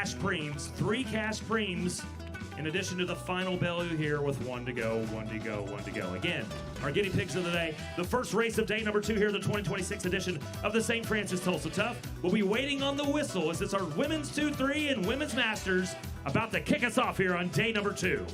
cash preems, 3 cash preems, in addition to the final value here with 1 to go, 1 to go, 1 to go. Again, our guinea pigs of the day, the first race of day number 2 here, the 2026 edition of the Saint Francis Tulsa Tough. We'll be waiting on the whistle as it's our women's 2-3 and women's masters about to kick us off here on day number 2.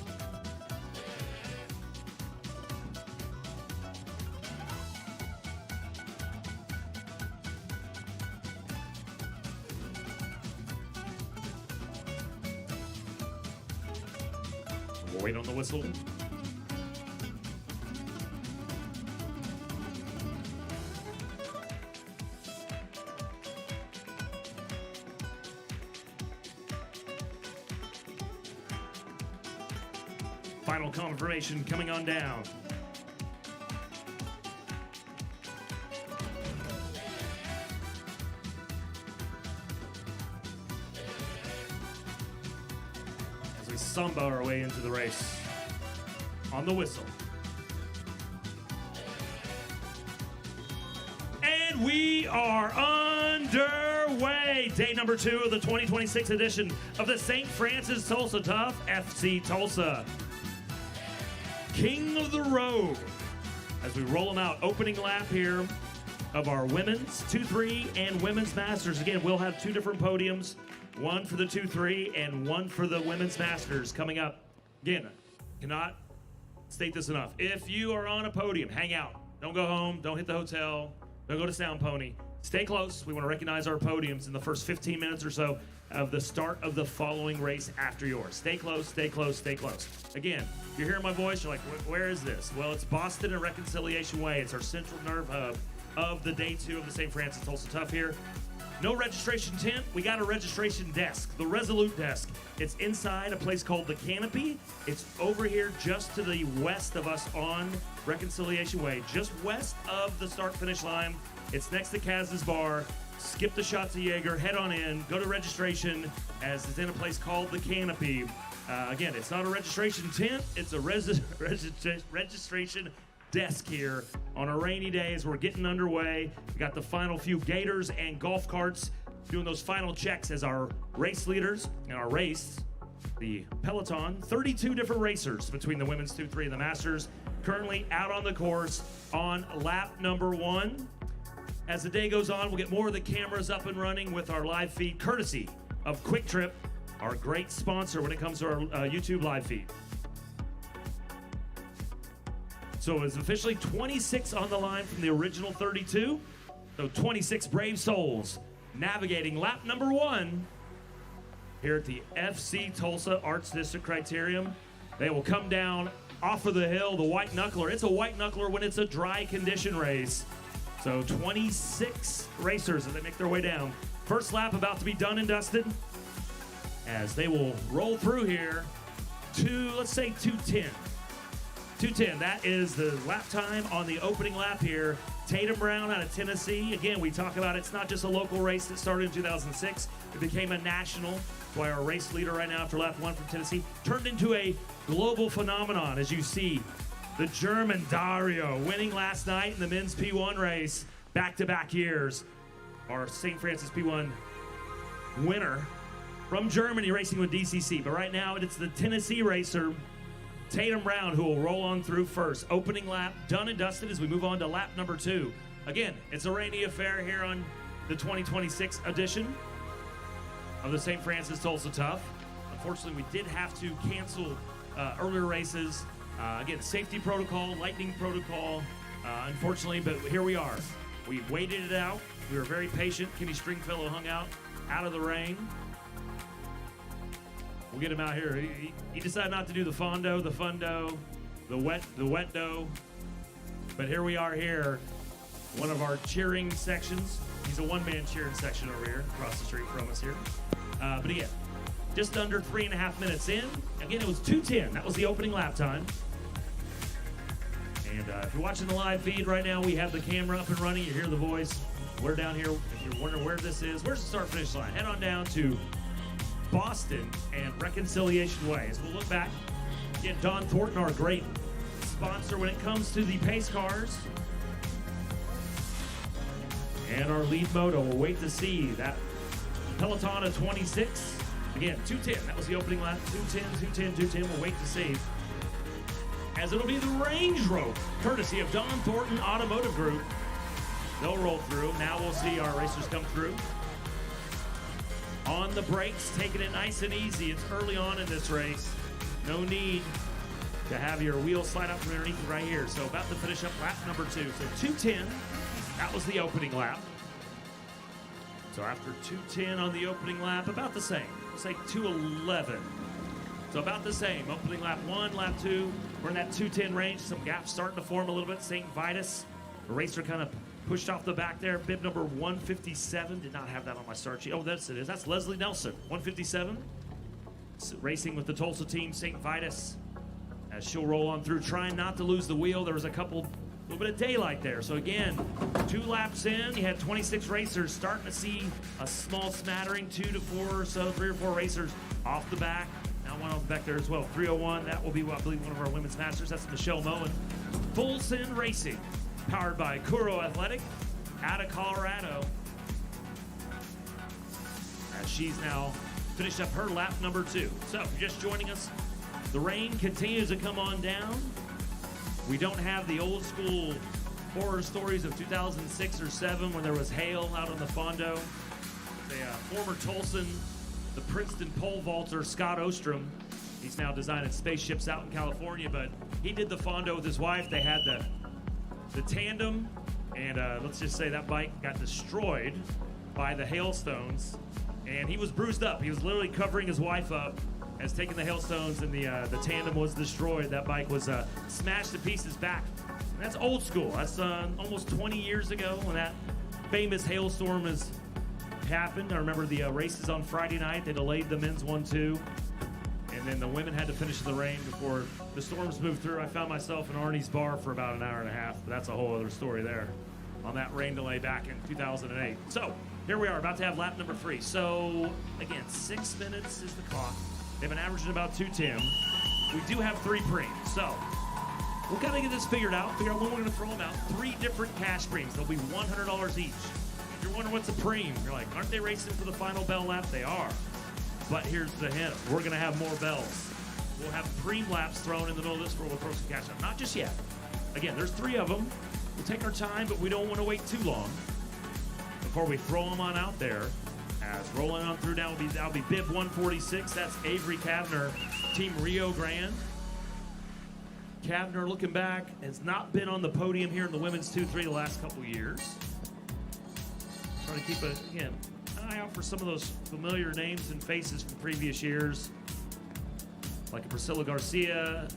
We'll wait on the whistle. Final confirmation coming on down. As we samba our way into the race on the whistle. And we are underway. Day number 2 of the 2026 edition of the Saint Francis Tulsa Tough, FC Tulsa. King of the road. As we roll them out, opening lap here of our women's 2-3 and women's masters. Again, we'll have 2 different podiums, 1 for the 2-3 and 1 for the women's masters coming up. Again, cannot state this enough. If you are on a podium, hang out. Don't go home. Don't hit the hotel. Don't go to Sound Pony. Stay close. We want to recognize our podiums in the first 15 minutes or so of the start of the following race after yours. Stay close, stay close, stay close. Again, if you're hearing my voice, you're like, where is this? Well, it's Boston and Reconciliation Way. It's our central nerve hub of the day 2 of the Saint Francis Tulsa Tough here. No registration tent. We got a registration desk, the Resolute desk. It's inside a place called the Canopy. It's over here just to the west of us on Reconciliation Way, just west of the start-finish line. It's next to Kaz's Bar. Skip the shots of Jaeger, head on in, go to registration, as it's in a place called the Canopy. Again, it's not a registration tent, it's a registration desk here on a rainy day as we're getting underway. We got the final few gators and golf carts doing those final checks as our race leaders in our race, the Peloton, 32 different racers between the women's 2-3 and the masters, currently out on the course on lap number 1. As the day goes on, we'll get more of the cameras up and running with our live feed, courtesy of Quick Trip, our great sponsor when it comes to our YouTube live feed. So it's officially 26 on the line from the original 32. So 26 brave souls navigating lap number 1 here at the FC Tulsa Arts District Criterium. They will come down off of the hill, the white knuckler. It's a white knuckler when it's a dry condition race. So 26 racers as they make their way down. First lap about to be done and dusted as they will roll through here to, let's say, 2:10. 2:10, that is the lap time on the opening lap here. Tatum Brown out of Tennessee. Again, we talk about it's not just a local race that started in 2006. It became a national. That's why our race leader right now after lap 1 from Tennessee turned into a global phenomenon, as you see. The German Dario winning last night in the men's P1 race, back-to-back years. Our St. Francis P1 winner from Germany racing with DCC. But right now it's the Tennessee racer, Tatum Brown, who will roll on through first. Opening lap done and dusted as we move on to lap number 2. Again, it's a rainy affair here on the 2026 edition of the St. Francis Tulsa Tough. Unfortunately, we did have to cancel earlier races. Again, safety protocol, lightning protocol, unfortunately, but here we are. We waited it out. We were very patient. Kenny Stringfellow hung out of the rain. We'll get him out here. He decided not to do the Fondo, the wet dough. But here we are here, one of our cheering sections. He's a one-man cheering section over here, across the street from us here. But again, just under 3.5 minutes in. Again, it was 2:10. That was the opening lap time. And if you're watching the live feed right now, we have the camera up and running. You hear the voice. We're down here. If you're wondering where this is, where's the start-finish line? Head on down to Boston and Reconciliation Way. As we'll look back, get Don Thornton, our great sponsor when it comes to the pace cars. And our lead moto. We'll wait to see that Peloton of 26 Again, 2:10. That was the opening lap. 2:10, 2:10, 2:10. We'll wait to see. As it'll be the range rope, courtesy of Don Thornton Automotive Group. They'll roll through. Now we'll see our racers come through. On the brakes, taking it nice and easy. It's early on in this race. No need to have your wheels slide out from underneath right here. So about to finish up lap number 2. So 2:10, that was the opening lap. So after 2:10 on the opening lap, about the same. Let's say 2:11. So about the same. Opening lap 1, lap 2. We're in that 2:10 range. Some gaps starting to form a little bit. Saint Vitus, the racer kind of pushed off the back there. Bib number 157. Did not have that on my start sheet. Oh, that's it is. That's Leslie Nelson, 157. Racing with the Tulsa team, Saint Vitus. As she'll roll on through, trying not to lose the wheel. There was a little bit of daylight there. So again, 2 laps in, you had 26 racers. Starting to see a small smattering, 2 to 4 or so, 3 or 4 racers off the back. Now one off the back there as well. 301, that will be, I believe, one of our women's masters. That's Michelle Moen. Full Send Racing, powered by Kuro Athletic out of Colorado. As she's now finished up her lap number 2. So if you're just joining us, the rain continues to come on down. We don't have the old school horror stories of 2006 or 7 when there was hail out on the Fondo. The former Tulsan, the Princeton pole vaulter, Scott Ostrom. He's now designing spaceships out in California, but he did the Fondo with his wife. They had the tandem, and let's just say that bike got destroyed by the hailstones, and he was bruised up. He was literally covering his wife up as taking the hailstones, and the tandem was destroyed. That bike was smashed to pieces back. And that's old school. That's almost 20 years ago when that famous hailstorm has happened. I remember the races on Friday night. They delayed the men's 1-2. And then the women had to finish in the rain before the storms moved through. I found myself in Arnie's bar for about an hour and a half. But that's a whole other story there on that rain delay back in 2008. So here we are, about to have lap number 3. So again, 6 minutes is the clock. They've been averaging about 2:10. We do have 3 preems, so we'll kind of get this figured out, figure out when we're going to throw them out. 3 different cash preems. They'll be $100 each. If you're wondering what's a preem, you're like, aren't they racing for the final bell lap? They are. But here's the hint. We're going to have more bells. We'll have preem laps thrown in the middle of this where we'll throw some cash out. Not just yet. Again, there's 3 of them. We'll take our time, but we don't want to wait too long before we throw them on out there. As rolling on through now, that'll be bib 146. That's Avery Kavner, Team Rio Grande. Kavner, looking back, has not been on the podium here in the women's 2-3 the last couple years. Trying to keep an eye out for some of those familiar names and faces from previous years, like a Priscilla Garcia,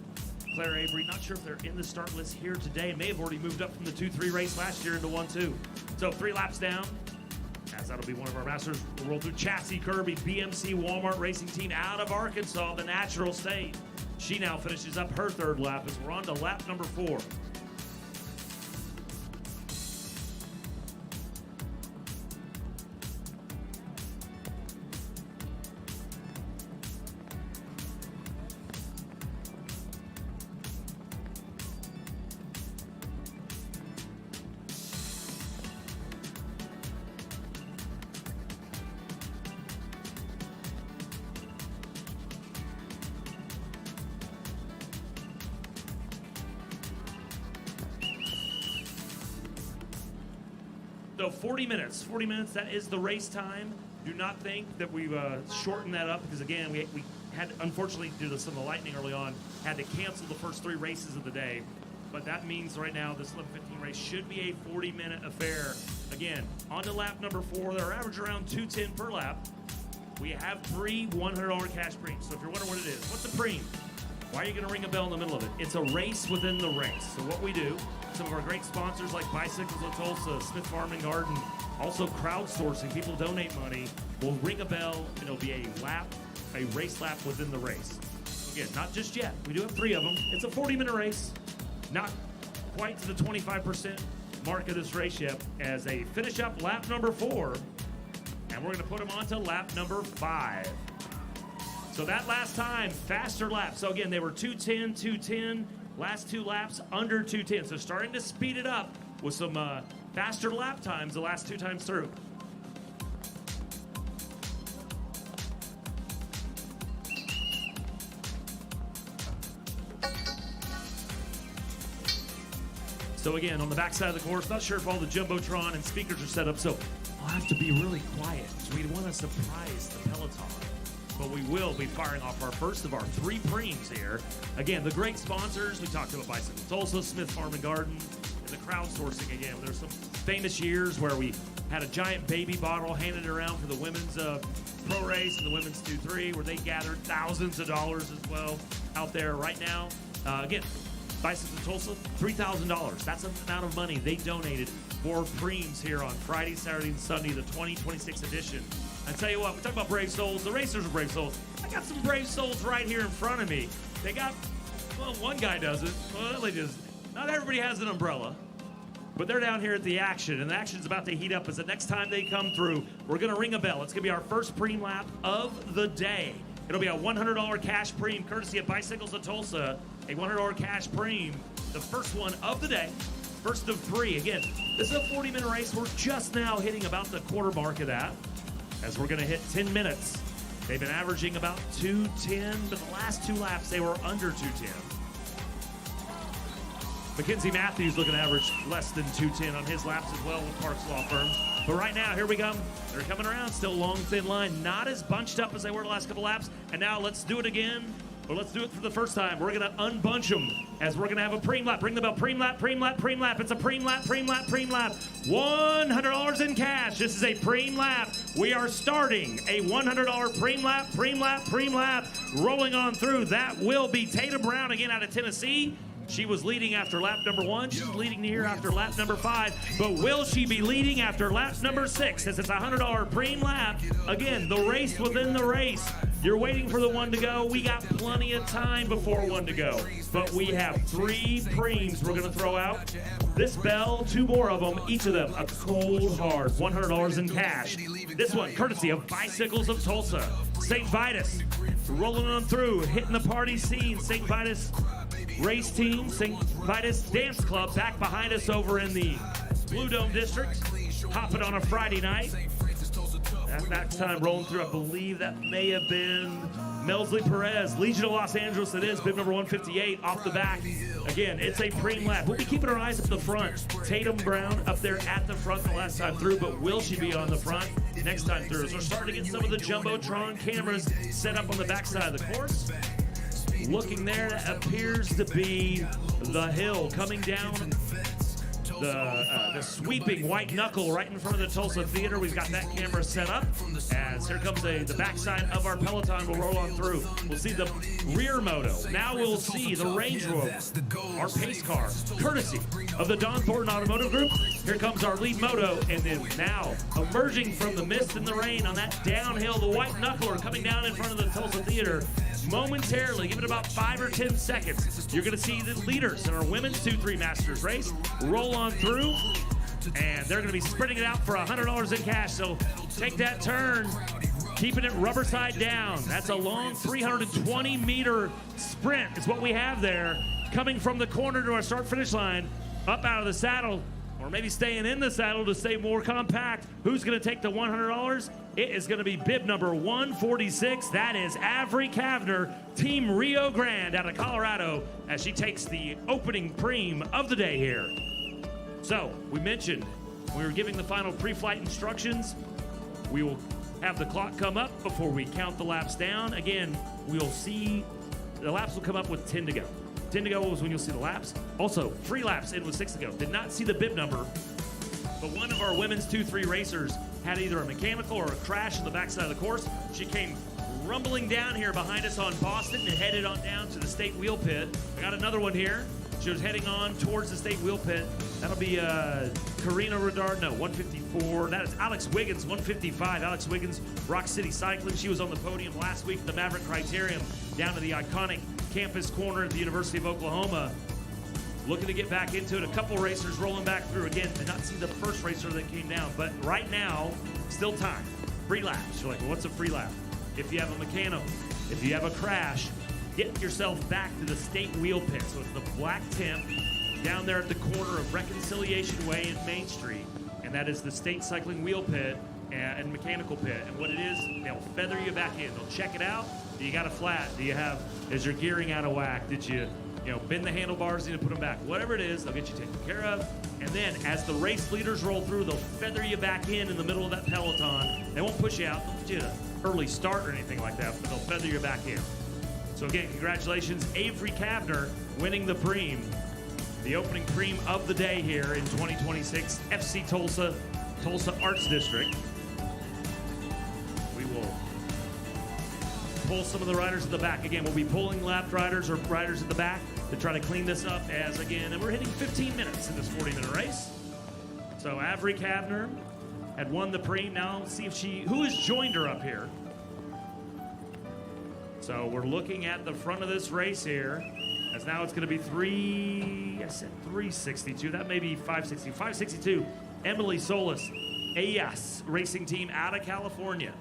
Claire Avery. Not sure if they're in the start list here today. May have already moved up from the 2-3 race last year into 1-2. So 3 laps down. As that'll be one of our masters. We'll roll through Chassie Kirby, BMC Walmart Racing Team out of Arkansas, the natural state. She now finishes up her 3rd lap as we're on to lap number 4. So 40 minutes, that is the race time. Do not think that we've shortened that up because, again, we had, unfortunately, due to some of the lightning early on, had to cancel the first 3 races of the day. But that means right now this 11:15 race should be a 40-minute affair. Again, on to lap number 4. They're average around 2:10 per lap. We have 3 $100 cash preems. So if you're wondering what it is, what's a preem? Why are you going to ring a bell in the middle of it? It's a race within the race. So what we do, some of our great sponsors like Bicycles of Tulsa, Smith Farm and Garden, also crowdsourcing, people donate money, we'll ring a bell, and it'll be a race lap within the race. Again, not just yet. We do have 3 of them. It's a 40-minute race. Not quite to the 25% mark of this race yet, as they finish up lap number 4, and we're going to put them on to lap number 5. So that last time, faster laps. So again, they were 2:10, 2:10. Last 2 laps under 2:10. So starting to speed it up with some faster lap times the last 2 times through. So again, on the backside of the course, not sure if all the Jumbotron and speakers are set up, so I'll have to be really quiet. So we want to surprise the Peloton. But we will be firing off our first of our 3 preems here. Again, the great sponsors. We talked about Bicycle Tulsa, Smith Farm and Garden, and the crowdsourcing again. There's some famous years where we had a giant baby bottle handed around for the women's pro race and the women's 2-3, where they gathered thousands of dollars as well out there right now. Again, Bicycle Tulsa, $3,000. That's the amount of money they donated for preems here on Friday, Saturday, and Sunday, the 2026 edition. I tell you what, we talk about brave souls. The racers are brave souls. I got some brave souls right here in front of me. They got, well, one guy doesn't. Well, they just, not everybody has an umbrella. But they're down here at the action, and the action's about to heat up as the next time they come through, we're going to ring a bell. It's going to be our first preem lap of the day. It'll be a $100 cash preem, courtesy of Bicycles of Tulsa. A $100 cash preem, the first one of the day, first of 3. Again, this is a 40-minute race. We're just now hitting about the quarter mark of that, as we're going to hit 10 minutes. They've been averaging about 2:10, but the last 2 laps, they were under 2:10. Mackenzie Matthews looking to average less than 2:10 on his laps as well with Parks Law Firm. But right now, here we come. They're coming around, still long, thin line. Not as bunched up as they were the last couple laps. And now let's do it again. But let's do it for the first time. We're going to unbunch them as we're going to have a preem lap. Ring the bell. Preem lap, preem lap, preem lap. It's a preem lap, preem lap, preem lap. $100 in cash. This is a preem lap. We are starting a $100 preem lap, preem lap, preem lap. Rolling on through. That will be Tatum Brown again out of Tennessee. She was leading after lap number 1. She's leading here after lap number 5. But will she be leading after lap number 6? As it's a $100 preem lap. Again, the race within the race. You're waiting for the 1 to go. We got plenty of time before 1 to go. But we have 3 preems we're going to throw out. This bell, 2 more of them, each of them a cold hard $100 in cash. This one, courtesy of Bicycles of Tulsa. St. Vitus rolling on through, hitting the party scene. St. Vitus race team, St. Vitus Dance Club back behind us over in the Blue Dome District. Hopping on a Friday night. That time rolling through, I believe that may have been Melsley Perez. Legion of Los Angeles it is, bib number 158 off the back. Again, it's a preem lap. We'll be keeping our eyes up the front. Tatum Brown up there at the front the last time through, but will she be on the front next time through? So we're starting to get some of the Jumbotron cameras set up on the backside of the course. Looking there, that appears to be the hill coming down the sweeping white knuckle right in front of the Tulsa Theater. We've got that camera set up as here comes the backside of our Peloton. We'll roll on through. We'll see the rear moto. Now we'll see the Range Rover, our pace car, courtesy of the Don Thornton Automotive Group. Here comes our lead moto, and then now emerging from the mist and the rain on that downhill, the white knuckler coming down in front of the Tulsa Theater. Momentarily, give it about 5 or 10 seconds. You're going to see the leaders in our women's 2-3 Masters race roll on through, and they're going to be spreading it out for $100 in cash. So take that turn, keeping it rubber side down. That's a long 320-meter sprint is what we have there, coming from the corner to our start-finish line, up out of the saddle, or maybe staying in the saddle to stay more compact. Who's going to take the $100? It is going to be bib number 146. That is Avery Kavner, Team Rio Grande out of Colorado, as she takes the opening preem of the day here. So, we mentioned we were giving the final pre-flight instructions. We will have the clock come up before we count the laps down. Again, we'll see the laps will come up with 10 to go. 10 to go is when you'll see the laps. Also, 3 laps in with 6 to go. Did not see the bib number, but one of our women's 2-3 racers had either a mechanical or a crash in the backside of the course. She came rumbling down here behind us on Boston and headed on down to the state wheel pit. I got another one here. She was heading on towards the state wheel pit. That'll be Karina Rodard, no, 154. That is Alex Wiggins, 155. Alex Wiggins, Rock City Cycling. She was on the podium last week at the Maverick Criterium down to the iconic campus corner at the University of Oklahoma. Looking to get back into it. A couple racers rolling back through. Again, did not see the first racer that came down, but right now, still time. Free laps. You're like, well, what's a free lap? If you have a mechanical, if you have a crash, get yourself back to the state wheel pit. So it's the black tent down there at the corner of Reconciliation Way and Main Street. And that is the state cycling wheel pit and mechanical pit. And what it is, they'll feather you back in. They'll check it out. Do you got a flat? Do you have, is your gearing out of whack? Did you bend the handlebars, need to put them back. Whatever it is, they'll get you taken care of. And then as the race leaders roll through, they'll feather you back in the middle of that peloton. They won't push you out. They'll put you in an early start or anything like that, but they'll feather you back in. So again, congratulations, Avery Kavner winning the preem, the opening preem of the day here in 2026, FC Tulsa, Tulsa Arts District. We will pull some of the riders at the back. Again, we'll be pulling lap riders or riders at the back to try to clean this up as, again, and we're hitting 15 minutes in this 40-minute race. So Avery Kavner had won the preem. Now let's see if who has joined her up here. So we're looking at the front of this race here, as now it's going to be 362. That may be 560. 562, Emily Solis, AS Racing Team out of California.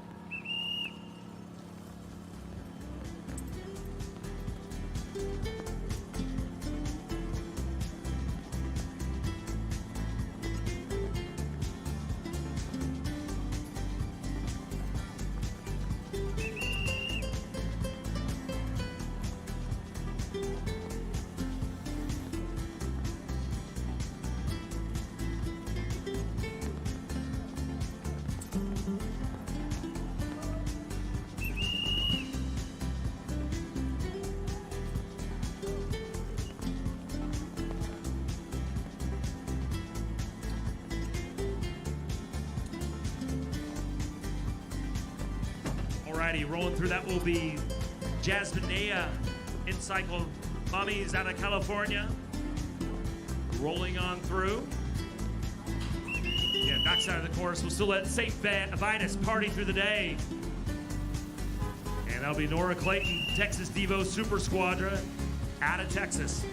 Rolling through, that will be Jasmine Naya, Encyclo Mommies out of California. Rolling on through. Yeah, backside of the course. We'll still let St. Vitus party through the day. And that'll be Nora Clayton, Texas Devo Super Squadra out of Texas.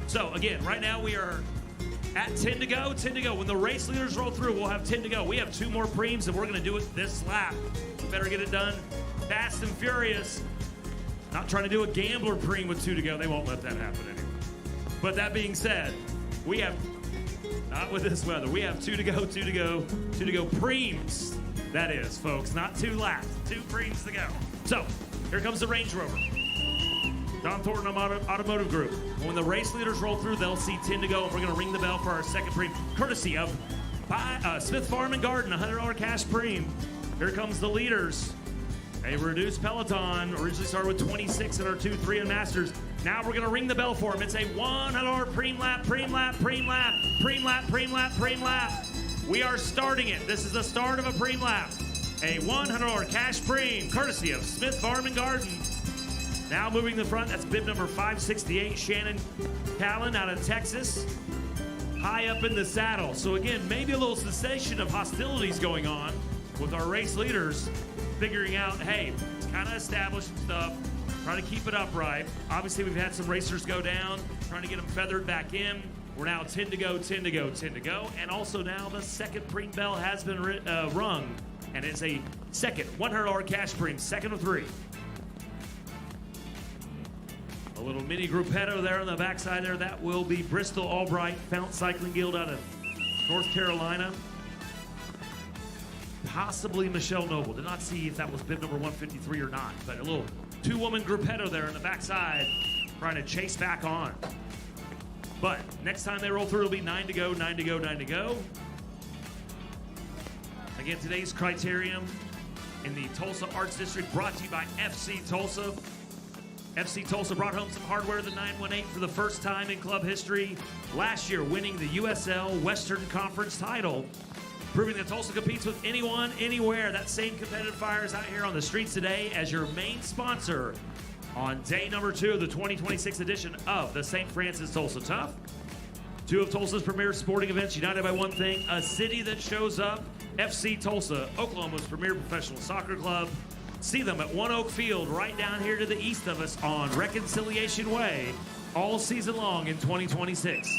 So again, right now we are at 10 to go, 10 to go. When the race leaders roll through, we'll have 10 to go. We have 2 more preems, and we're going to do it this lap. We better get it done fast and furious. Not trying to do a gambler preem with 2 to go. They won't let that happen anyway. But that being said, we have, not with this weather, we have 2 to go, 2 to go, 2 to go preems. That is, folks, not 2 laps, 2 preems to go. So, here comes the Range Rover. Don Thornton Automotive Group. When the race leaders roll through, they'll see 10 to go. We're going to ring the bell for our second preem, courtesy of Smith Farm and Garden, $100 cash preem. Here comes the leaders. A reduced Peloton. Originally started with 26 in our 2, 3, and Masters. Now we're going to ring the bell for them. It's a $100 preem lap, preem lap, preem lap, preem lap, preem lap, preem lap. We are starting it. This is the start of a preem lap. A $100 cash preem, courtesy of Smith Farm and Garden. Now moving the front, that's bib number 568, Shannon Callan out of Texas, high up in the saddle. So again, maybe a little cessation of hostilities going on with our race leaders figuring out, hey, let's kind of establish some stuff, try to keep it upright. Obviously, we've had some racers go down, trying to get them feathered back in. We're now 10 to go, 10 to go, 10 to go. And also now the second preem bell has been rung, and it's a second $100 cash preem, second of 3. A little mini gruppetto there on the backside there. That will be Bristol Albright, Fount Cycling Guild out of North Carolina. Possibly Michelle Noble. Did not see if that was bib number 153 or not. But a little 2-woman gruppetto there on the backside, trying to chase back on. But next time they roll through, it'll be 9 to go, 9 to go, 9 to go. Again, today's Criterium in the Tulsa Arts District, brought to you by FC Tulsa. FC Tulsa brought home some hardware, the 918, for the first time in club history. Last year, winning the USL Western Conference title, proving that Tulsa competes with anyone, anywhere. That same competitive fire is out here on the streets today as your main sponsor on day number 2 of the 2026 edition of the Saint Francis Tulsa Tough. 2 of Tulsa's premier sporting events, united by one thing, a city that shows up. FC Tulsa, Oklahoma's premier professional soccer club. See them at One Oak Field right down here to the east of us on Reconciliation Way all season long in 2026.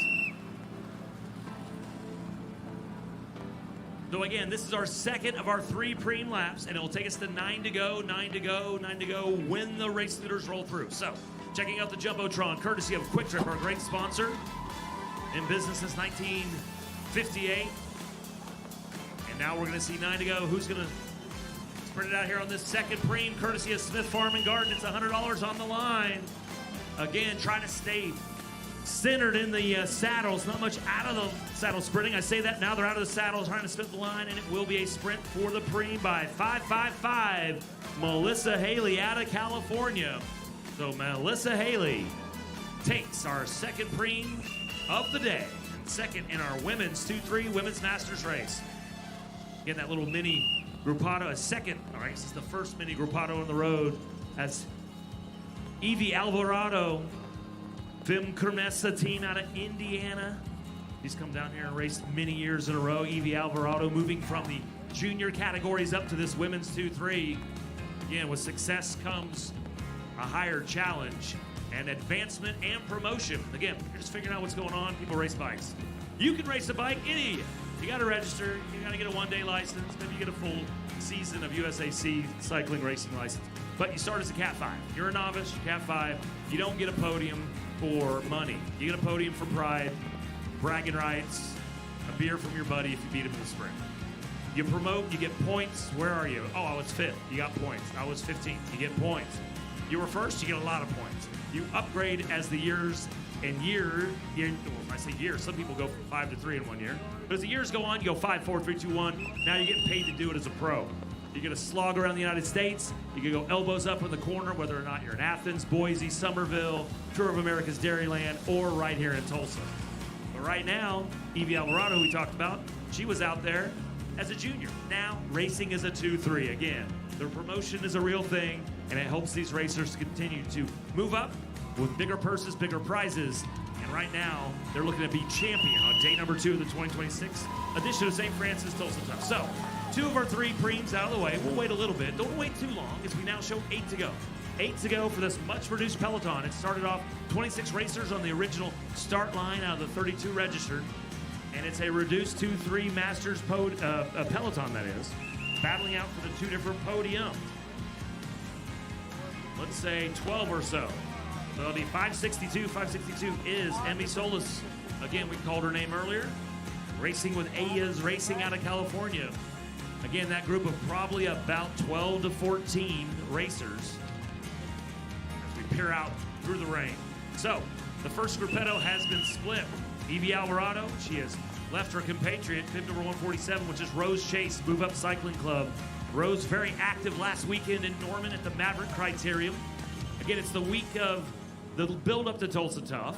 So again, this is our second of our 3 preem laps, and it will take us to 9 to go, 9 to go, 9 to go when the race leaders roll through. So checking out the Jumbotron, courtesy of Quick Trip, our great sponsor, in business since 1958. And now we're going to see 9 to go. Who's going to Spread it out here on this second preem, courtesy of Smith Farm and Garden. It's $100 on the line. Again, trying to stay centered in the saddles. Not much out of the saddle sprinting. I say that now they're out of the saddles, trying to split the line, and it will be a sprint for the preem by 5.55. Melissa Haley out of California. So Melissa Haley takes our second preem of the day. Second in our women's 2-3 women's masters race. Again, that little mini gruppado, a second. All right, this is the first mini gruppado on the road as Evie Alvarado, Fem Kermessa team out of Indiana. He's come down here and raced many years in a row. Evie Alvarado moving from the junior categories up to this women's 2-3. Again, with success comes a higher challenge and advancement and promotion. Again, you're just figuring out what's going on. People race bikes. You can race a bike any year. You got to register. You got to get a one-day license. Maybe you get a full season of USAC cycling racing license. But you start as a Cat 5. You're a novice, you're Cat 5. You don't get a podium for money. You get a podium for pride, bragging rights, a beer from your buddy if you beat him in the sprint. You promote, you get points. Where are you? Oh, I was 5th. You got points. I was 15th. You get points. You were 1st, you get a lot of points. You upgrade as the years and well, I say years, some people go from 5 to 3 in 1 year. But as the years go on, you go 5, 4, 3, 2, 1. Now you're getting paid to do it as a pro. You get a slog around the United States. You can go elbows up in the corner, whether or not you're in Athens, Boise, Somerville, Tour of America's Dairyland, or right here in Tulsa. But right now, Evie Alvarado, who we talked about, she was out there as a junior. Now, racing is a 2-3. Again, the promotion is a real thing, and it helps these racers continue to move up with bigger purses, bigger prizes. And right now, they're looking to be champion on day number 2 of the 2026 edition of Saint Francis Tulsa Tough. So, 2 of our 3 preems out of the way. We'll wait a little bit. Don't wait too long, as we now show 8 to go. 8 to go for this much-reduced Peloton. It started off 26 racers on the original start line out of the 32 registered. And it's a reduced 2-3 Masters Peloton, that is, battling out for the 2 different podiums. Let's say 12 or so. So it'll be 562. 562 is Emmy Solis. Again, we called her name earlier. Racing with Aya's Racing out of California. Again, that group of probably about 12 to 14 racers as we peer out through the rain. So, the first gruppetto has been split. Evie Alvarado, she has left her compatriot, bib number 147, which is Rose Chase, Move Up Cycling Club. Rose very active last weekend in Norman at the Maverick Criterium. Again, it's the week of the build-up to Tulsa Tough.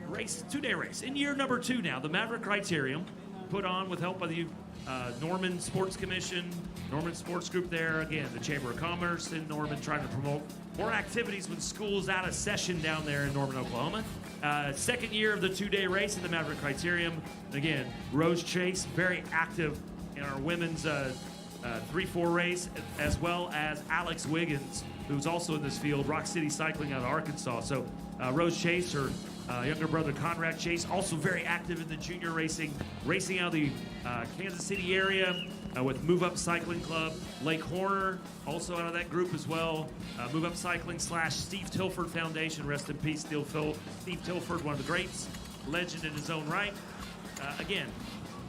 Race, 2-day race. In year number 2 now, the Maverick Criterium, put on with help by the Norman Sports Commission, Norman Sports Group there. Again, the Chamber of Commerce in Norman trying to promote more activities with schools out of session down there in Norman, Oklahoma. Second year of the 2-day race in the Maverick Criterium. Again, Rose Chase, very active in our women's 3-4 race, as well as Alex Wiggins, who's also in this field, Rock City Cycling out of Arkansas. So Rose Chase, her younger brother Conrad Chase, also very active in the junior racing out of the Kansas City area with Move Up Cycling Club. Lake Horner, also out of that group as well. Move Up Cycling / Steve Tilford Foundation, rest in peace, Steve Tilford, one of the greats, legend in his own right. Again,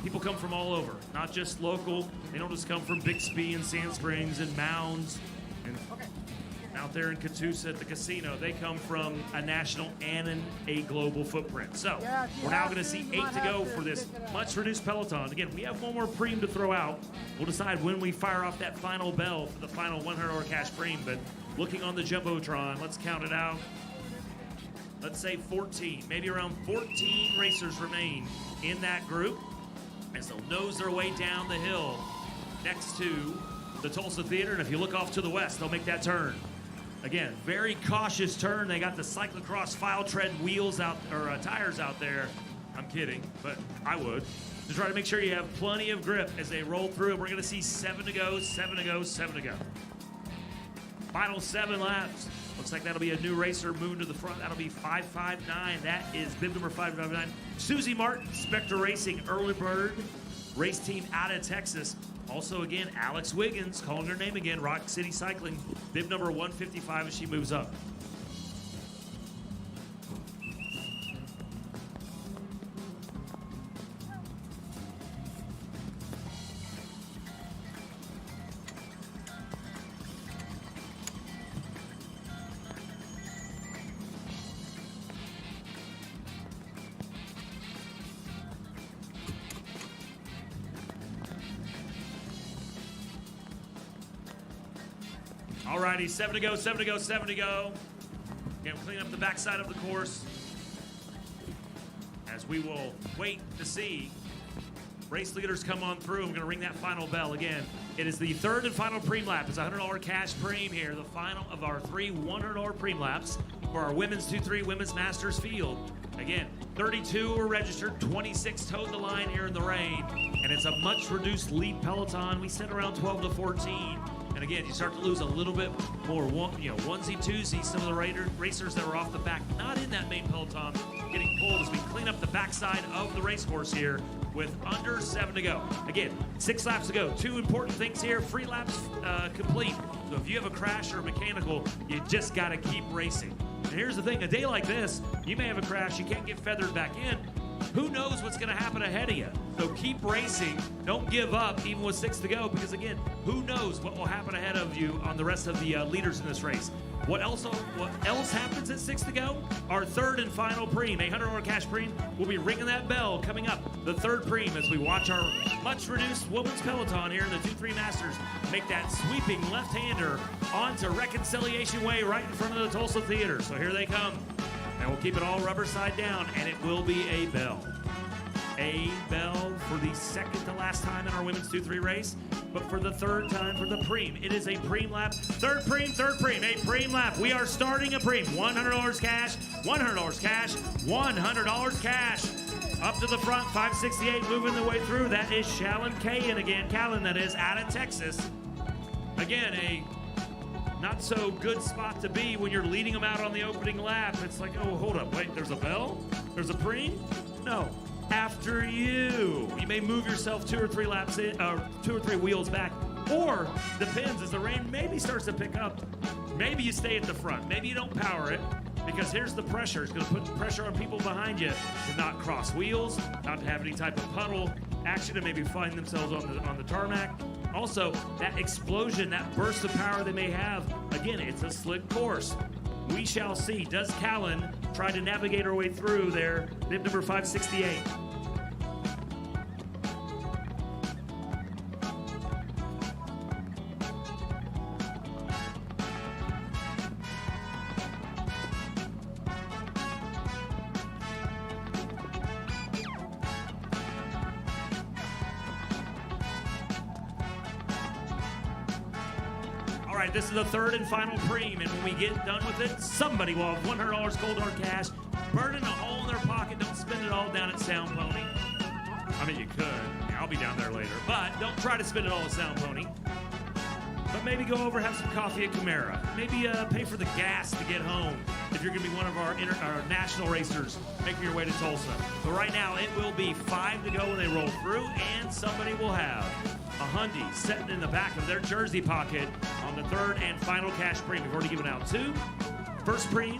people come from all over, not just local. They don't just come from Bixby and Sand Springs and Mounds and out there in Catoosa at the casino. They come from a national and a global footprint. So we're now going to see 8 to go for this much-reduced Peloton. Again, we have one more preem to throw out. We'll decide when we fire off that final bell for the final $100 cash preem. But looking on the Jumbotron, let's count it out. Let's say 14, maybe around 14 racers remain in that group as they'll nose their way down the hill next to the Tulsa Theater. And if you look off to the west, they'll make that turn. Again, very cautious turn. They got the cyclocross file tread wheels out, or tires out there. I'm kidding, but I would. To try to make sure you have plenty of grip as they roll through. We're gonna see 7 to go, 7 to go, 7 to go. Final 7 laps. Looks like that'll be a new racer moving to the front. That'll be 559. That is bib number 559. Susie Martin, Spectre Racing, Early Bird race team out of Texas. Also, again, Alex Wiggins, calling her name again, Rock City Cycling, bib number 155 as she moves up. All righty, 7 to go, 7 to go, 7 to go. Again, clean up the backside of the course as we will wait to see race leaders come on through. I'm going to ring that final bell again. It is the third and final preem lap. It's a $100 cash preem here, the final of our three $100 preem laps for our women's 2-3 women's masters field. Again, 32 were registered, 26 towed the line here in the rain, and it's a much reduced lead peloton. We sit around 12 to 14. And again, you start to lose a little bit more, onesie, twosie. Some of the racers that were off the back, not in that main peloton, getting pulled as we clean up the backside of the racecourse here with under 7 to go. Again, 6 laps to go. 2 important things here. Free laps complete. So if you have a crash or a mechanical, you just got to keep racing. And here's the thing, a day like this, you may have a crash, you can't get feathered back in. Who knows what's going to happen ahead of you? So keep racing. Don't give up, even with 6 to go, because again, who knows what will happen ahead of you on the rest of the leaders in this race. What else happens at 6 to go? Our third and final preem, a $100 cash preem. We'll be ringing that bell coming up, the third preem, as we watch our much reduced women's peloton here in the 2-3 Masters make that sweeping left-hander onto Reconciliation Way right in front of the Tulsa Theater. So here they come. And we'll keep it all rubber side down, and it will be a bell. A bell for the second to last time in our women's 2-3 race, but for the third time for the preem. It is a preem lap. Third preem, a preem lap. We are starting a preem. $100 cash, $100 cash, $100 cash. Up to the front, 568 moving the way through. That is Callan Cahan again. Callan, that is, out of Texas. Again, a not so good spot to be when you're leading them out on the opening lap. It's like, oh, hold up, wait, there's a bell? There's a preem? No, after you. You may move yourself 2 or 3 laps in, 2 or 3 wheels back, or depends, as the rain maybe starts to pick up, maybe you stay at the front, maybe you don't power it, because here's the pressure. It's gonna put pressure on people behind you to not cross wheels, not to have any type of puddle action and maybe find themselves on the tarmac. Also, that explosion, that burst of power they may have, again, it's a slick course. We shall see. Does Callan try to navigate her way through there? Bib number 568. All right, this is the third and final preem, and when we get done with it, somebody will have $100 cold hard cash, burning a hole in their pocket. Don't spend it all down at Sound Pony. I mean, you could. I'll be down there later. But don't try to spend it all at Sound Pony. But maybe go over, have some coffee at Camara. Maybe pay for the gas to get home if you're going to be one of our national racers making your way to Tulsa. But right now, it will be 5 to go when they roll through, and somebody will have a Hyundai sitting in the back of their jersey pocket on the third and final cash preem. We've already given out 2. First preem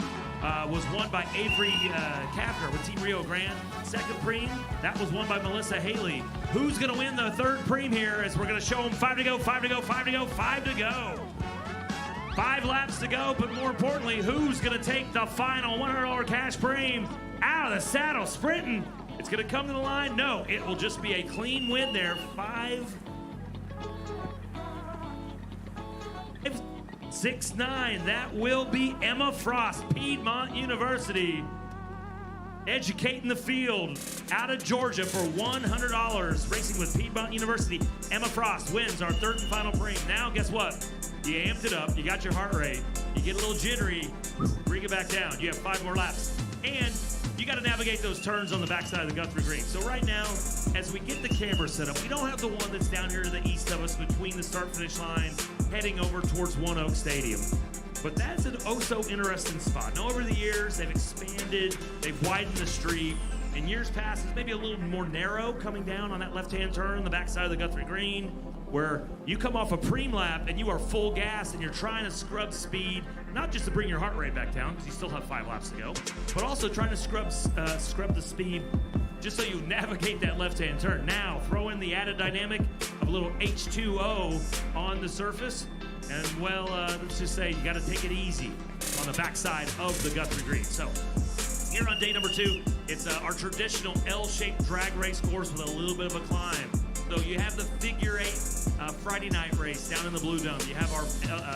was won by Avery Kafner with Team Rio Grande. Second preem, that was won by Melissa Haley. Who's going to win the third preem here as we're going to show them 5 to go, 5 to go, 5 to go, 5 to go. 5 laps to go, but more importantly, who's going to take the final $100 cash preem out of the saddle sprinting? It's going to come to the line? No, it will just be a clean win there. 5-6-9. That will be Emma Frost, Piedmont University, educating the field out of Georgia for $100. Racing with Piedmont University. Emma Frost wins our third and final preem. Now, guess what? You amped it up. You got your heart rate. You get a little jittery. Bring it back down. You have 5 more laps. And you got to navigate those turns on the backside of the Guthrie Green. So right now, as we get the camera set up, we don't have the one that's down here to the east of us between the start-finish line, heading over towards One Oak Stadium. But that's an oh-so-interesting spot. Now, over the years, they've expanded, they've widened the street. In years past, it's maybe a little more narrow coming down on that left-hand turn on the backside of the Guthrie Green, where you come off a preem lap and you are full gas and you're trying to scrub speed, not just to bring your heart rate back down, because you still have 5 laps to go, but also trying to scrub the speed just so you navigate that left-hand turn. Now, throw in the added dynamic of a little H2O on the surface, and well, let's just say you got to take it easy on the backside of the Guthrie Green. So, here on day number 2, it's our traditional L-shaped drag race course with a little bit of a climb. Fondo, you have the figure 8 Friday night race down in the Blue Dome. You have our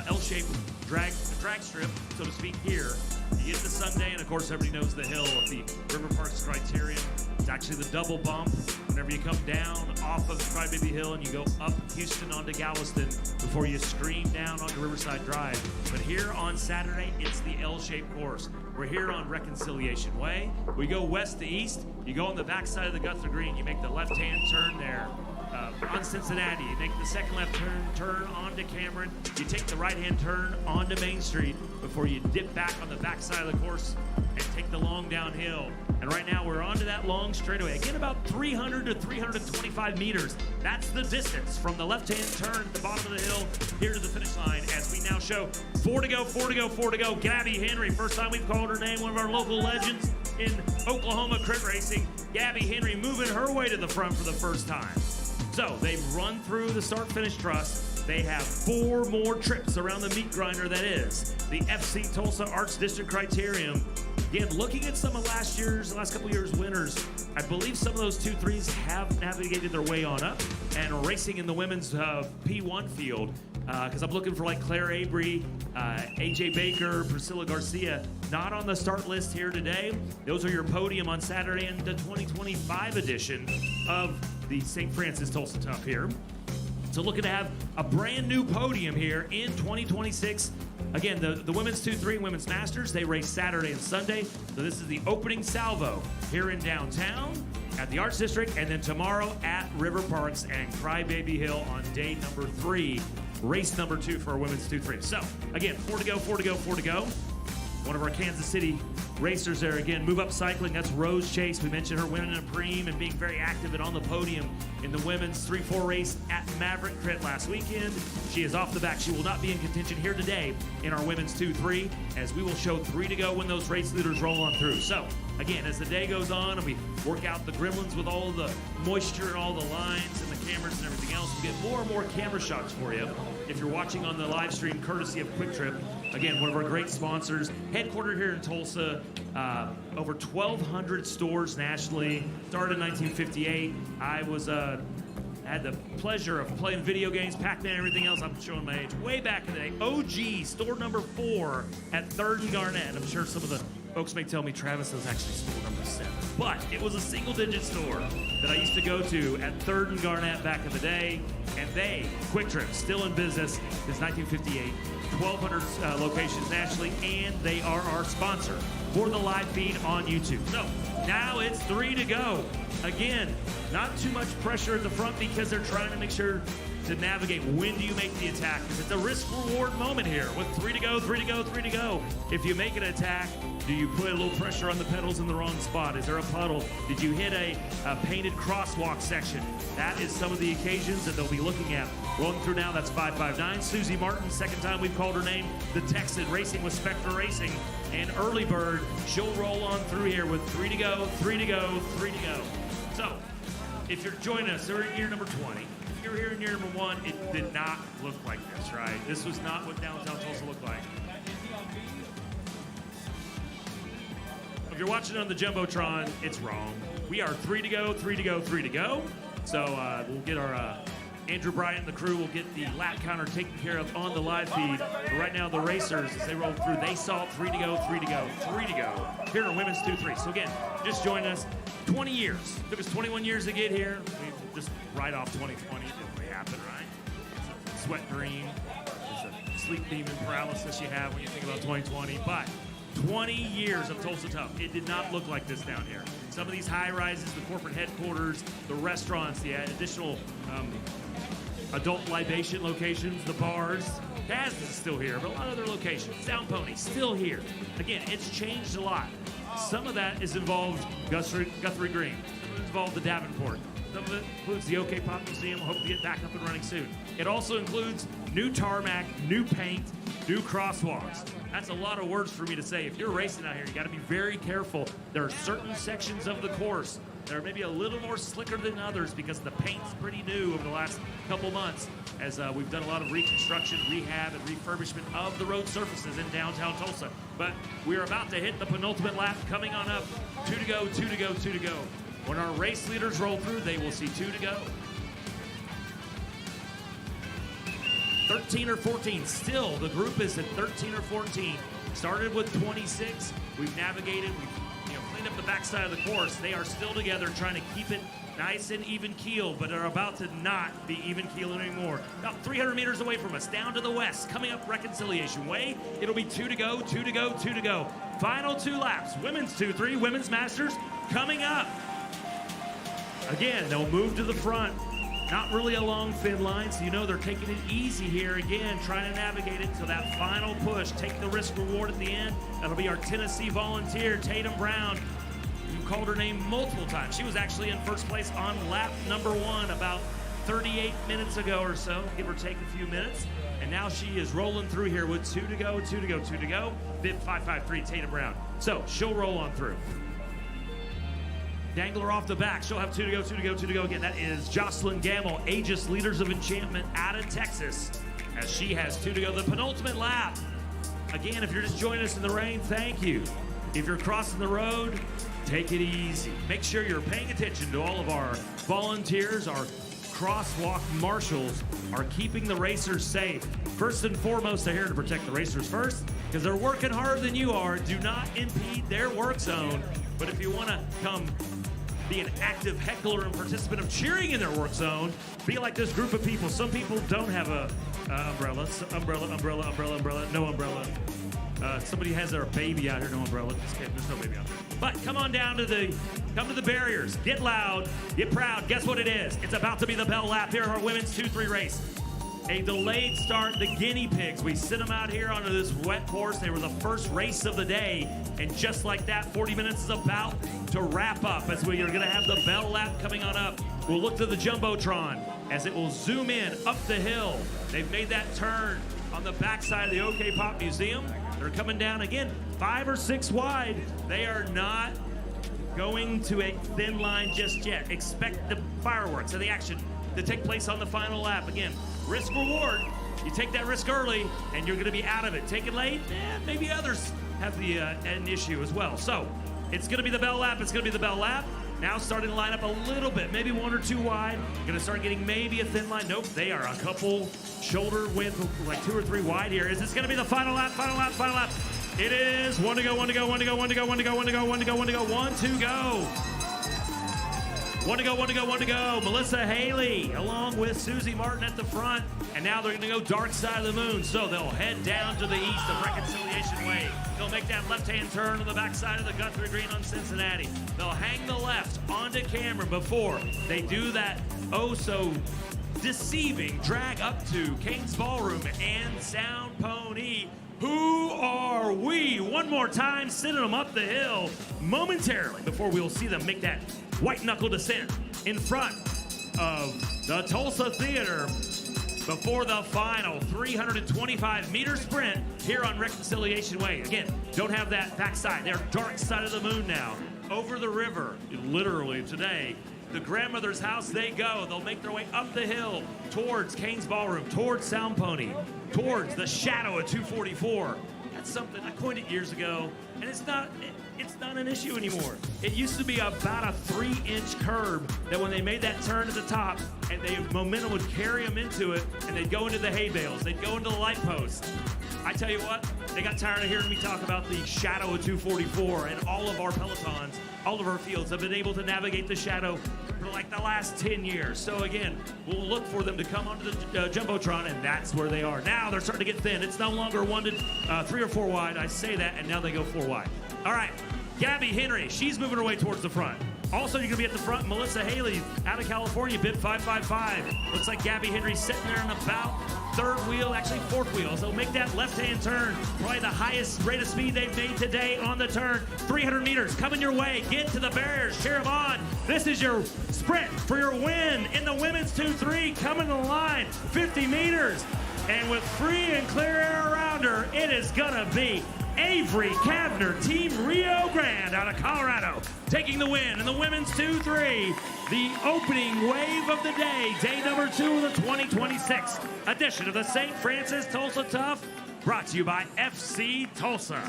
L-shaped drag strip, so to speak, here. You get the Sunday, and of course everybody knows the hill at the River Parks Criterium. It's actually the double bump. Whenever you come down off of Crybaby Hill and you go up Houston onto Galveston before you scream down onto Riverside Drive. But here on Saturday, it's the L-shaped course. We're here on Reconciliation Way. We go west to east. You go on the backside of the Guthrie Green. You make the left-hand turn there. On Cincinnati, you make the second left turn onto Cameron. You take the right-hand turn onto Main Street before you dip back on the backside of the course and take the long downhill. And right now we're onto that long straightaway. Again, about 300 to 325 meters. That's the distance from the left-hand turn at the bottom of the hill here to the finish line as we now show 4 to go, 4 to go, 4 to go. Gabby Henry, first time we've called her name, one of our local legends in Oklahoma crit racing. Gabby Henry moving her way to the front for the first time. So they've run through the start-finish truss. They have 4 more trips around the meat grinder that is the FC Tulsa Arts District Criterium. Again, looking at some of last couple years' winners, I believe some of those 2-3s have navigated their way on up and are racing in the women's P1 field. Because I'm looking for like Claire Abry, AJ Baker, Priscilla Garcia, not on the start list here today. Those are your podium on Saturday in the 2025 edition of the Saint Francis Tulsa Tough here. So looking to have a brand new podium here in 2026. Again, the women's 2-3 women's masters, they race Saturday and Sunday. So this is the opening salvo here in downtown at the Arts District, and then tomorrow at River Parks and Crybaby Hill on day number 3, race number 2 for our women's 2-3. So again, 4 to go, 4 to go, 4 to go. One of our Kansas City racers there again, Move Up Cycling, that's Rose Chase. We mentioned her winning a Preem and being very active and on the podium in the women's 3-4 race at Maverick Crit last weekend. She is off the back. She will not be in contention here today in our women's 2-3, as we will show 3 to go when those race leaders roll on through. So again, as the day goes on and we work out the gremlins with all the moisture and all the lines and the cameras and everything else, we get more and more camera shots for you. If you're watching on the live stream, courtesy of Quick Trip, again, one of our great sponsors, headquartered here in Tulsa, over 1,200 stores nationally. Started in 1958. I was had the pleasure of playing video games, Pac-Man, and everything else. I'm showing my age. Way back in the day, OG, store number 4 at 3rd and Garnett. I'm sure some of the folks may tell me Travis was actually store number 7. But it was a single-digit store that I used to go to at 3rd and Garnett back in the day. And they, Quick Trip, still in business since 1958. 1,200 locations nationally, and they are our sponsor for the live feed on YouTube. So now it's 3 to go. Again, not too much pressure at the front because they're trying to make sure to navigate when do you make the attack. Because it's a risk-reward moment here with 3 to go, 3 to go, 3 to go. If you make an attack, do you put a little pressure on the pedals in the wrong spot? Is there a puddle? Did you hit a painted crosswalk section? That is some of the occasions that they'll be looking at. Rolling through now, that's 559. Susie Martin, second time we've called her name, the Texan, racing with Spectre Racing. And Early Bird, she'll roll on through here with 3 to go, 3 to go, 3 to go. So, if you're joining us, we're in year number 20. If you're here in year number 1, it did not look like this, right? This was not what downtown Tulsa looked like. If you're watching on the Jumbotron, it's wrong. We are 3 to go, 3 to go, 3 to go. So we'll get our Andrew Bryant and the crew will get the lap counter taken care of on the live feed. But right now, the racers, as they roll through, they saw 3 to go, 3 to go, 3 to go. Here are women's 2-3. So again, just join us. 20 years. It took us 21 years to get here. We just write off 2020. It didn't really happen, right? It's a sweat dream. It's a sleep demon paralysis you have when you think about 2020. But 20 years of Tulsa Tough. It did not look like this down here. Some of these high rises, the corporate headquarters, the restaurants, the additional adult libation locations, the bars. Taz is still here, but a lot of other locations. Sound Pony, still here. Again, it's changed a lot. Some of that is involved Guthrie Green. Some of it involved the Davenport. Some of it includes the OK Pop Museum. Hope to get back up and running soon. It also includes new tarmac, new paint, new crosswalks. That's a lot of words for me to say. If you're racing out here, you got to be very careful. There are certain sections of the course that are maybe a little more slicker than others because the paint's pretty new over the last couple months as we've done a lot of reconstruction, rehab, and refurbishment of the road surfaces in downtown Tulsa. But we're about to hit the penultimate lap coming on up. 2 to go, 2 to go, 2 to go. When our race leaders roll through, they will see 2 to go. 13 or 14. Still, the group is at 13 or 14. Started with 26. We've navigated, we've cleaned up the backside of the course. They are still together trying to keep it nice and even keel, but are about to not be even keel anymore. About 300 meters away from us, down to the west, coming up Reconciliation Way. It'll be 2 to go, 2 to go, 2 to go. Final 2 laps. Women's 2-3, women's masters coming up. Again, they'll move to the front. Not really a long fin line, so you know they're taking it easy here. Again, trying to navigate it to that final push. Take the risk reward at the end. That'll be our Tennessee volunteer, Tatum Brown. You called her name multiple times. She was actually in first place on lap number 1 about 38 minutes ago or so, give or take a few minutes. And now she is rolling through here with 2 to go, 2 to go, 2 to go. Bib 553, Tatum Brown. So she'll roll on through. Dangler off the back. She'll have 2 to go, 2 to go, 2 to go. Again, that is Jocelyn Gamble, Aegis Leaders of Enchantment out of Texas, as she has 2 to go. The penultimate lap. Again, if you're just joining us in the rain, thank you. If you're crossing the road, take it easy. Make sure you're paying attention to all of our volunteers. Our crosswalk marshals are keeping the racers safe. First and foremost, they're here to protect the racers first, because they're working harder than you are. Do not impede their work zone. But if you want to come be an active heckler and participant of cheering in their work zone, be like this group of people. Some people don't have a umbrella, no umbrella. Somebody has their baby out here, no umbrella. There's no baby out there. But come on down to the barriers. Get loud, get proud. Guess what it is? It's about to be the bell lap here at our women's 2-3 race. A delayed start, the guinea pigs. We sent them out here onto this wet course. They were the first race of the day. And just like that, 40 minutes is about to wrap up as we are going to have the bell lap coming on up. We'll look to the Jumbotron as it will zoom in up the hill. They've made that turn on the backside of the OK Pop Museum. They're coming down again, 5 or 6 wide. They are not going to a thin line just yet. Expect the fireworks and the action to take place on the final lap. Again, risk reward. You take that risk early and you're gonna be out of it. Take it late, maybe others have an issue as well. So it's gonna be the bell lap, it's gonna be the bell lap. Now starting to line up a little bit, maybe 1 or 2 wide. Gonna start getting maybe a thin line. Nope, they are a couple shoulder width, like 2 or 3 wide here. Is this gonna be the final lap, final lap, final lap? It is. 1 to go, 1 to go, 1 to go, 1 to go, 1 to go, 1 to go, 1 to go, 1 to go, 1 to go. 1 to go, 1 to go, 1 to go. Melissa Haley along with Susie Martin at the front. And now they're gonna go dark side of the moon. So they'll head down to the east of Reconciliation Way. They'll make that left-hand turn on the backside of the Guthrie Green on Cincinnati. They'll hang the left onto Cameron before they do that oh-so deceiving drag up to Kane's Ballroom and Sound Pony. Who are we? One more time, sending them up the hill momentarily before we'll see them make that white knuckle descent in front of the Tulsa Theater before the final 325-meter sprint here on Reconciliation Way. Again, don't have that backside. They're dark side of the moon now. Over the river, literally today, the grandmother's house they go. They'll make their way up the hill towards Kane's Ballroom, towards Sound Pony, towards the shadow of 244. That's something, I coined it years ago, and it's not an issue anymore. It used to be about a 3-inch curb that when they made that turn at the top, and momentum would carry them into it, and they'd go into the hay bales, they'd go into the light posts. I tell you what, they got tired of hearing me talk about the shadow of 244, and all of our Pelotons, all of our fields have been able to navigate the shadow for like the last 10 years. So again, we'll look for them to come onto the Jumbotron, and that's where they are. Now they're starting to get thin. It's no longer 3 or 4 wide. I say that, and now they go 4 wide. All right, Gabby Henry, she's moving her way towards the front. Also, you're gonna be at the front, Melissa Haley out of California, bib 555. Looks like Gabby Henry's sitting there in about 3rd wheel, actually 4th wheel. So make that left-hand turn, probably the highest rate of speed they've made today on the turn. 300 meters coming your way. Get to the barriers, cheer them on. This is your sprint for your win in the women's 2-3, coming to the line, 50 meters. And with free and clear air around her, it is gonna be Avery Kavner, Team Rio Grande out of Colorado, taking the win in the women's 2-3, the opening wave of the day number 2 of the 2026 edition of the Saint Francis Tulsa Tough, brought to you by FC Tulsa.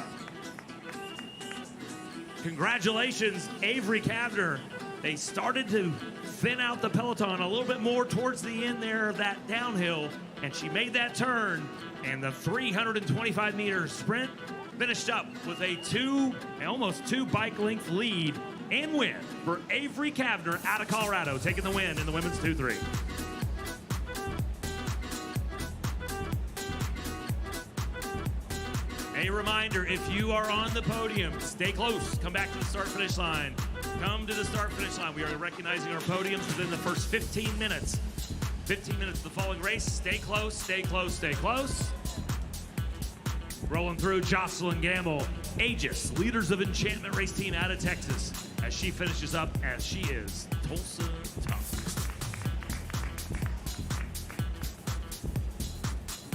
Congratulations, Avery Kavner. They started to thin out the Peloton a little bit more towards the end there of that downhill, and she made that turn, and the 325-meter sprint finished up with almost two bike length lead and win for Avery Kavner out of Colorado, taking the win in the women's 2-3. A reminder, if you are on the podium, stay close. Come back to the start-finish line. Come to the start-finish line. We are recognizing our podiums within the first 15 minutes. 15 minutes of the following race. Stay close, stay close, stay close. Rolling through Jocelyn Gamble, Aegis, Leaders of Enchantment race team out of Texas, as she finishes up as she is Tulsa Tough.